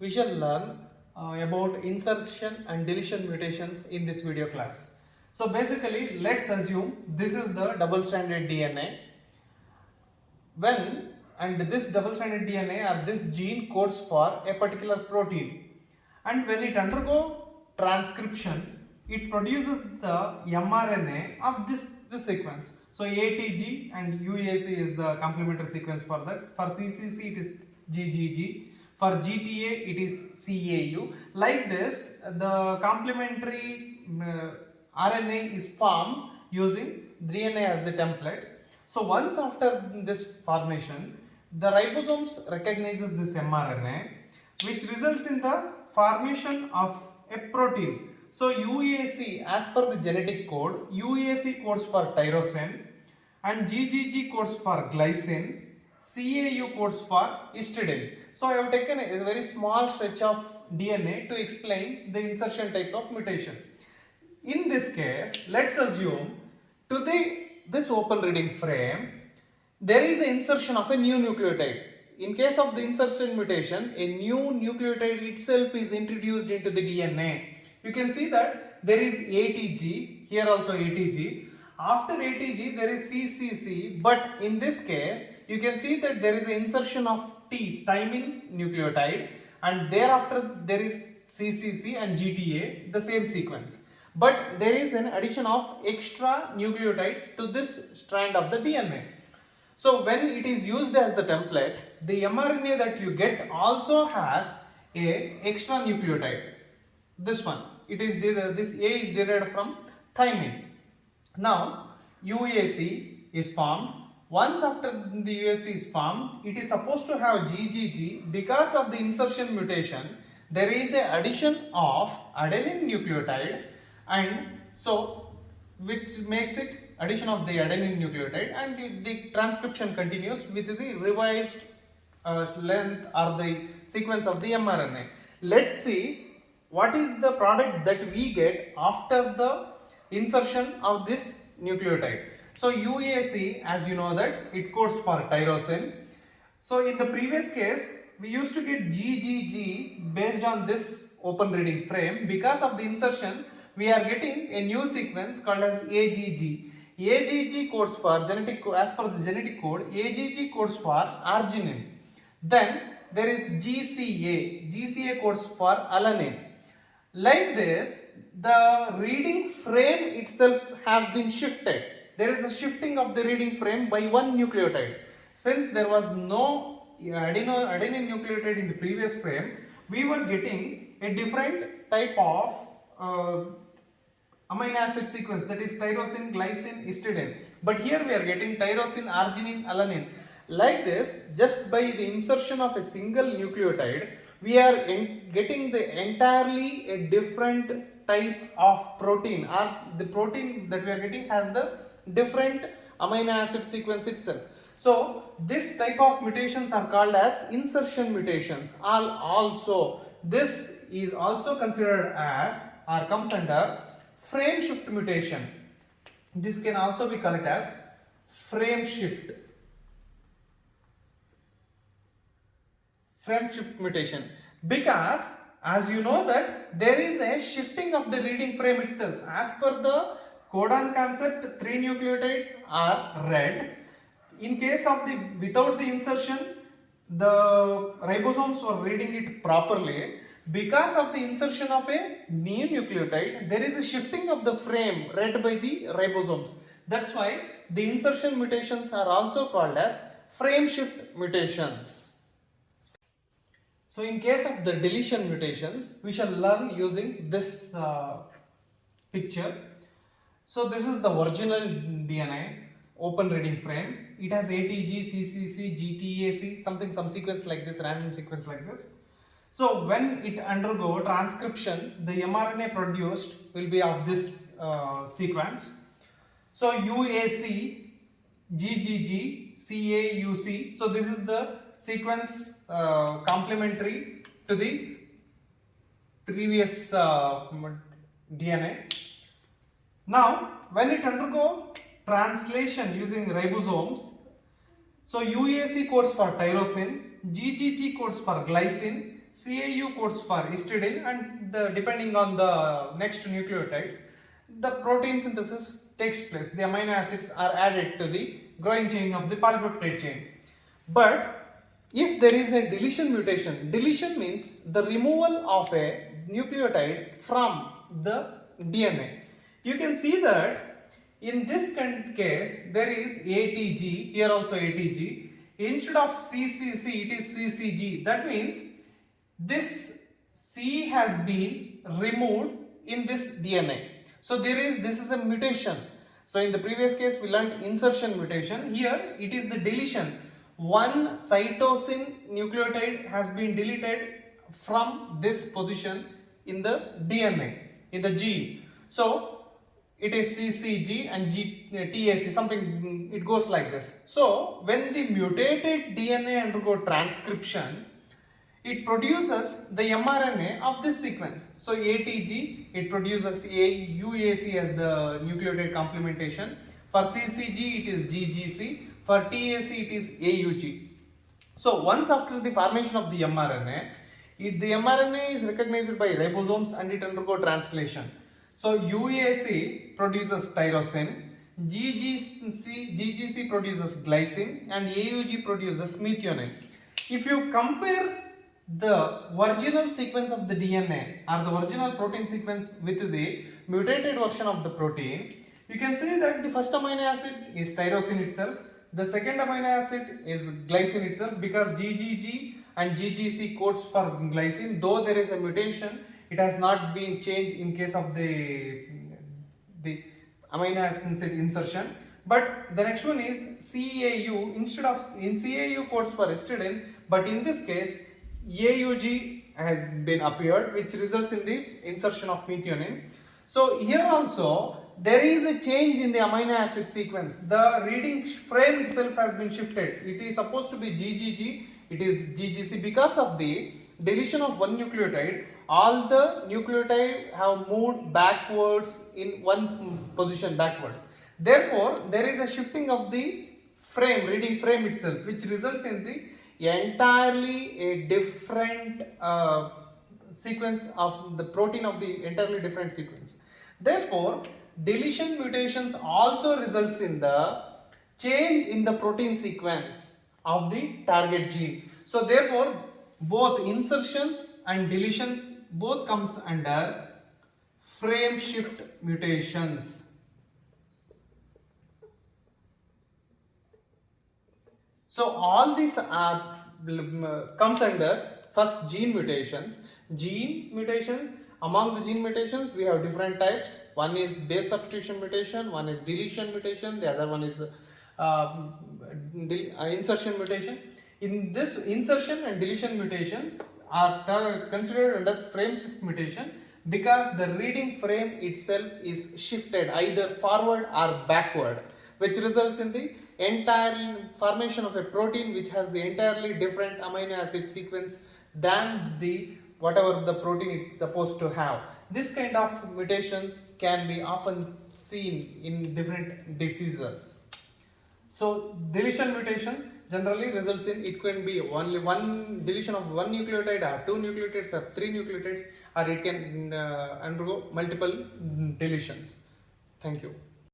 we shall learn about insertion and deletion mutations in this video class. So basically, let's assume this is the double-stranded DNA. When and this double-stranded DNA or this gene codes for a particular protein, and when it undergo transcription, it produces the mRNA of this sequence. So ATG and UAC is the complementary sequence for that. For CCC it is GGG. For GTA it is CAU. Like this, the complementary RNA is formed using DNA as the template. So once after this formation, the ribosomes recognizes this mRNA, which results in the formation of a protein. So UAC, as per the genetic code, UAC codes for tyrosine and GGG codes for glycine, CAU codes for histidine. So I have taken a very small stretch of DNA to explain the insertion type of mutation. In this case, let's assume to this open reading frame, there is an insertion of a new nucleotide. In case of the insertion mutation, a new nucleotide itself is introduced into the DNA. You can see that there is ATG, here also ATG. After ATG, there is CCC, but in this case, you can see that there is an insertion of thymine nucleotide, and thereafter there is CCC and GTA, the same sequence. But there is an addition of extra nucleotide to this strand of the DNA. So when it is used as the template, the mRNA that you get also has a extra nucleotide. This one, this A is derived from thymine. Now UAC is formed. Once after the UAC is formed, it is supposed to have GGG. Because of the insertion mutation, there is a addition of adenine nucleotide, and so which makes it addition of the adenine nucleotide, and the transcription continues with the revised length or the sequence of the mRNA. Let's see what is the product that we get after the insertion of this nucleotide. So UAC, as you know that it codes for tyrosine. So in the previous case, we used to get GGG based on this open reading frame. Because of the insertion, we are getting a new sequence called as AGG. AGG codes for as per the genetic code, AGG codes for arginine. Then there is GCA. GCA codes for alanine. Like this, the reading frame itself has been shifted. There is a shifting of the reading frame by one nucleotide. Since there was no adenine nucleotide in the previous frame, we were getting a different type of amino acid sequence, that is tyrosine, glycine, histidine. But here we are getting tyrosine, arginine, alanine. Like this, just by the insertion of a single nucleotide, we are getting the entirely a different type of protein, or the protein that we are getting has the different amino acid sequence itself. So this type of mutations are called as insertion mutations. Also, this is also considered as or comes under frame shift mutation. This can also be called as frame shift. Frame shift mutation, because as you know that there is a shifting of the reading frame itself. As per the codon concept, 3 nucleotides are read. In case of the without the insertion, the ribosomes were reading it properly. Because of the insertion of a new nucleotide, there is a shifting of the frame read by the ribosomes. That's why the insertion mutations are also called as frame shift mutations. So in case of the deletion mutations, we shall learn using this picture. So this is the original DNA open reading frame. It has ATG, CCC, GTAC, some sequence like this, random sequence like this. So when it undergo transcription, the mRNA produced will be of this sequence. So UAC, GGG, CAUC. So this is the sequence complementary to the previous DNA. Now when it undergo translation using ribosomes, so UAC codes for tyrosine, GGG codes for glycine, CAU codes for histidine, and depending on the next nucleotides, the protein synthesis takes place. The amino acids are added to the growing chain of the polypeptide chain. But if there is a deletion mutation, deletion means the removal of a nucleotide from the DNA. You can see that in this case there is ATG, here also ATG. Instead of CCC, it is CCG. That means this C has been removed in this DNA. So this is a mutation. So in the previous case we learned insertion mutation. Here it is the deletion. One cytosine nucleotide has been deleted from this position in the DNA, in the G. So it is CCG and TAC, something, it goes like this. So when the mutated DNA undergo transcription, it produces the mRNA of this sequence. So ATG, it produces UAC as the nucleotide complementation. For CCG, it is GGC. For TAC, it is AUG. So once after the formation of the mRNA, the mRNA is recognized by ribosomes and it undergoes translation. So UAC produces tyrosine, GGC produces glycine, and AUG produces methionine. If you compare the original sequence of the DNA or the original protein sequence with the mutated version of the protein, you can see that the first amino acid is tyrosine itself, the second amino acid is glycine itself, because GGG and GGC codes for glycine. Though there is a mutation, it has not been changed in case of the amino acid insertion. But the next one is CAU. Instead of in CAU codes for histidine, but in this case AUG has been appeared, which results in the insertion of methionine. So here also there is a change in the amino acid sequence. The reading frame itself has been shifted. It is supposed to be GGG, it is GGC. Because of the deletion of one nucleotide, all the nucleotide have moved backwards in one position backwards. Therefore, there is a shifting of the frame, reading frame itself, which results in the entirely a different sequence of the protein of the entirely different sequence. Therefore, deletion mutations also results in the change in the protein sequence of the target gene. So therefore, both insertions and deletions both comes under frame shift mutations. So all these are comes under first gene mutations. Gene mutations, among the gene mutations we have different types. One is base substitution mutation, one is deletion mutation, the other one is insertion mutation. In this, insertion and deletion mutations are considered under frame shift mutation because the reading frame itself is shifted either forward or backward, which results in the entire formation of a protein which has the entirely different amino acid sequence than the whatever the protein it's supposed to have. This kind of mutations can be often seen in different diseases. So deletion mutations generally results in, it can be only one deletion of one nucleotide or two nucleotides or three nucleotides, or it can undergo multiple deletions. Thank you.